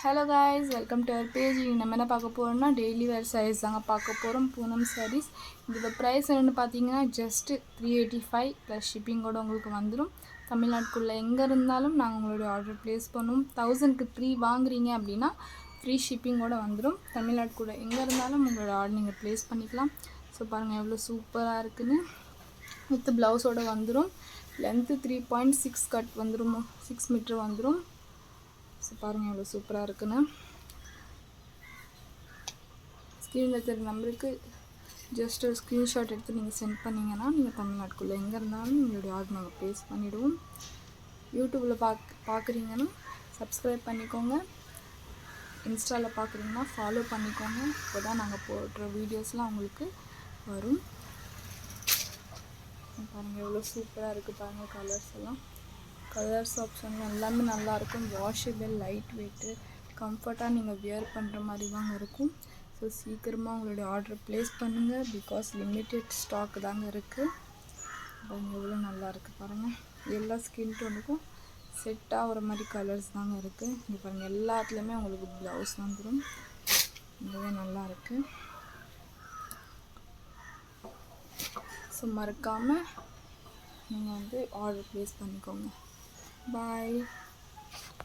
Hello guys, welcome to our page. நம்ம என்ன பார்க்க போகிறோம்னா டெய்லி வேர் சாரீஸ் தாங்க பார்க்க போகிறோம். பூனம் சாரீஸ். இதோட ப்ரைஸ் என்னென்னு பார்த்தீங்கன்னா ஜஸ்ட்டு 385 ப்ளஸ் ஷிப்பிங்கோடு உங்களுக்கு வந்துடும். தமிழ்நாட்டுக்குள்ளே எங்கே இருந்தாலும் நாங்கள் உங்களுடைய ஆர்டர் ப்ளேஸ் பண்ணுவோம். 1000க்கு 3 வாங்குறீங்க அப்படின்னா ஃப்ரீ ஷிப்பிங்கோடு வந்துடும். தமிழ்நாட்டுக்குள்ளே எங்கே இருந்தாலும் உங்களோட ஆர்டர் நீங்கள் ப்ளேஸ் பண்ணிக்கலாம். ஸோ பாருங்கள் எவ்வளோ சூப்பராக இருக்குதுன்னு. வித் ப்ளவுஸோடு வந்துடும். லென்த்து 3.6 கட் வந்துடும், 6 மீட்டர் வந்துடும். ஸோ பாருங்கள் எவ்வளோ சூப்பராக இருக்குன்னு. ஸ்க்ரீனில் தெரிஞ்ச நம்பருக்கு ஜஸ்ட் ஒரு ஸ்க்ரீன்ஷாட் எடுத்து நீங்கள் சென்ட் பண்ணிங்கன்னா நீங்கள் தமிழ்நாட்டுக்குள்ளே எங்கே இருந்தாலும் உங்களுடைய ஆர்டர் நாங்கள் ப்ளேஸ் பண்ணிவிடுவோம். யூடியூப்பில் பார்க்குறீங்கன்னா சப்ஸ்கிரைப் பண்ணிக்கோங்க. இன்ஸ்டாவில் பார்க்குறீங்கன்னா ஃபாலோ பண்ணிக்கோங்க. இப்போ தான் நாங்கள் போடுற வீடியோஸ்லாம் உங்களுக்கு வரும். பாருங்கள் எவ்வளோ சூப்பராக இருக்குது பாருங்கள். கலர்ஸ் ஆப்ஷன் எல்லாமே நல்லாயிருக்கும். வாஷபிள், லைட் வெயிட்டு, கம்ஃபர்ட்டாக நீங்கள் வியர் பண்ணுற மாதிரி தாங்க இருக்கும். ஸோ சீக்கிரமாக உங்களுடைய ஆர்டர் ப்ளேஸ் பண்ணுங்கள். பிகாஸ் லிமிட்டெட் ஸ்டாக் தாங்க இருக்குது. பாருங்கள் எவ்வளோ நல்லாயிருக்கு பாருங்கள். எல்லா ஸ்கின் டோனுக்கும் செட் ஆகிற மாதிரி கலர்ஸ் தாங்க இருக்குது. இங்கே பாருங்கள் எல்லாத்துலேயுமே உங்களுக்கு ப்ளவுஸ் வந்துடும். ரொம்பவே நல்லாயிருக்கு. ஸோ மறக்காமல் நீங்கள் ஆர்டர் ப்ளேஸ் பண்ணிக்கோங்க. Bye.